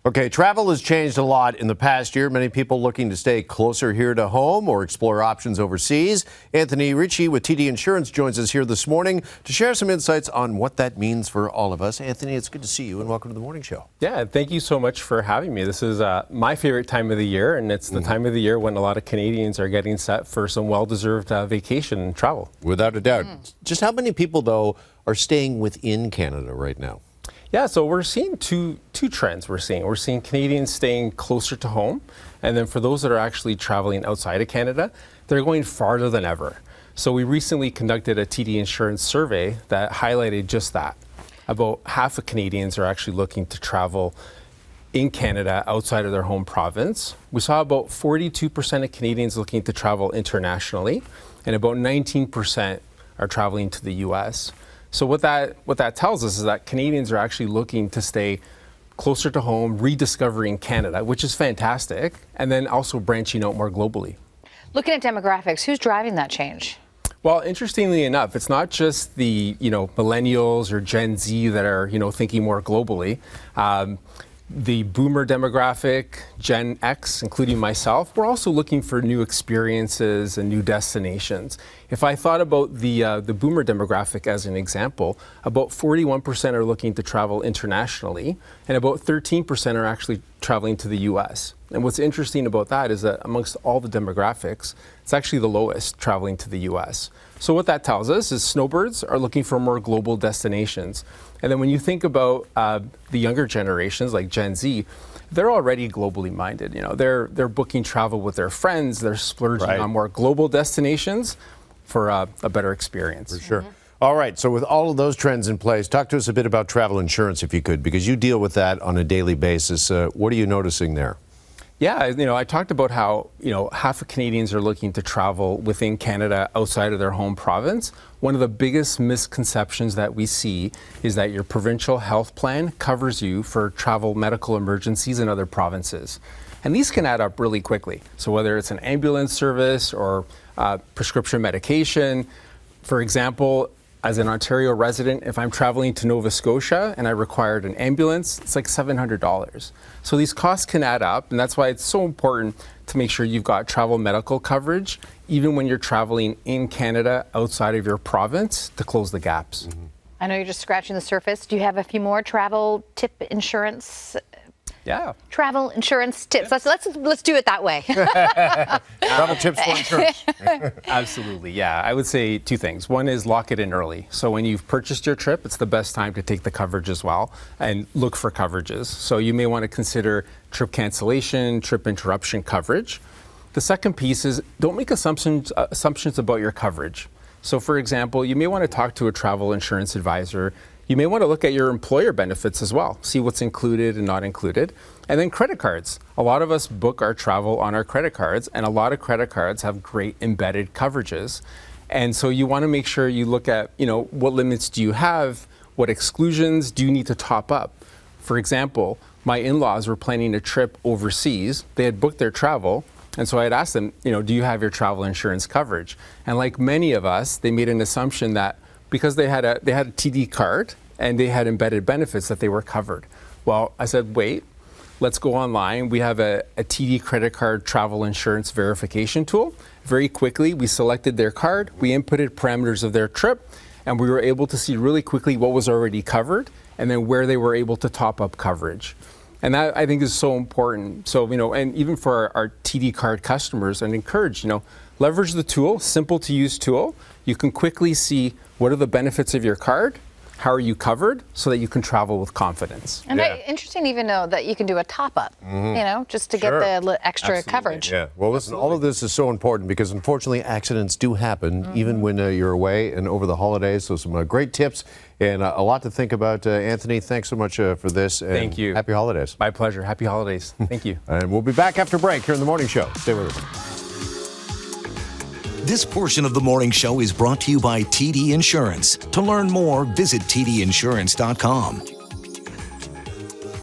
Okay, travel has changed a lot in the past year. Many people looking to stay closer here to home or explore options overseas. Anthony Ricci with TD Insurance joins us here this morning to share some insights on what that means for all of us. Anthony, it's good to see you and welcome to the morning show. Yeah, thank you so much for having me. This is my favorite time of the year, and it's the time of the year when a lot of Canadians are getting set for some well-deserved vacation and travel. Without a doubt. Just how many people, though, are staying within Canada right now? Yeah, so we're seeing two trends. We're seeing Canadians staying closer to home, and then for those that are actually traveling outside of Canada, they're going farther than ever. So we recently conducted a TD Insurance survey that highlighted just that. About half of Canadians are actually looking to travel in Canada outside of their home province. We saw about 42% of Canadians looking to travel internationally, and about 19% are traveling to the US. So what that tells us is that Canadians are actually looking to stay closer to home, rediscovering Canada, which is fantastic, and then also branching out more globally. Looking at demographics, who's driving that change? Well, interestingly enough, it's not just the millennials or Gen Z that are thinking more globally. The boomer demographic, Gen X, including myself, we're also looking for new experiences and new destinations. If I thought about the boomer demographic as an example, about 41% are looking to travel internationally, and about 13% are actually traveling to the US. And what's interesting about that is that amongst all the demographics, it's actually the lowest traveling to the US. So what that tells us is snowbirds are looking for more global destinations. And then when you think about the younger generations like Gen Z, they're already globally minded. They're booking travel with their friends. They're splurging on more global destinations for a better experience. For sure. All right. So with all of those trends in place, talk to us a bit about travel insurance, if you could, because you deal with that on a daily basis. What are you noticing there? Yeah, I talked about how, half of Canadians are looking to travel within Canada outside of their home province. One of the biggest misconceptions that we see is that your provincial health plan covers you for travel medical emergencies in other provinces. And these can add up really quickly. So whether it's an ambulance service or prescription medication, for example, as an Ontario resident, if I'm traveling to Nova Scotia and I required an ambulance, it's like $700. So these costs can add up, and that's why it's so important to make sure you've got travel medical coverage, even when you're traveling in Canada outside of your province, to close the gaps. I know you're just scratching the surface. Do you have a few more travel tip insurance? Yeah. Travel insurance tips. Let's do it that way. Travel tips for insurance. Absolutely, yeah. I would say two things. One is lock it in early. So when you've purchased your trip, it's the best time to take the coverage as well and look for coverages. So you may want to consider trip cancellation, trip interruption coverage. The second piece is don't make assumptions about your coverage. So for example, you may want to talk to a travel insurance advisor. You may want to look at your employer benefits as well, see what's included and not included. And then credit cards. A lot of us book our travel on our credit cards, and a lot of credit cards have great embedded coverages. And so you want to make sure you look at, what limits do you have? What exclusions do you need to top up? For example, my in-laws were planning a trip overseas. They had booked their travel. And so I had asked them, do you have your travel insurance coverage? And like many of us, they made an assumption that because they had a TD card and they had embedded benefits that they were covered. Well, I said, wait, let's go online. We have a TD credit card travel insurance verification tool. Very quickly, we selected their card, we inputted parameters of their trip, and we were able to see really quickly what was already covered and then where they were able to top up coverage. And that, I think, is so important. So, and even for our TD card customers, I'd encourage, leverage the tool, simple to use tool. You can quickly see what are the benefits of your card, how are you covered, so that you can travel with confidence. And interesting to even know that you can do a top-up, just to get the extra coverage. Yeah. Well, listen, all of this is so important because unfortunately accidents do happen even when you're away and over the holidays. So some great tips and a lot to think about. Anthony, thanks so much for this. And thank you. Happy holidays. My pleasure. Happy holidays. Thank you. And we'll be back after break here in the morning show. Stay with us. This portion of the morning show is brought to you by TD Insurance. To learn more, visit tdinsurance.com.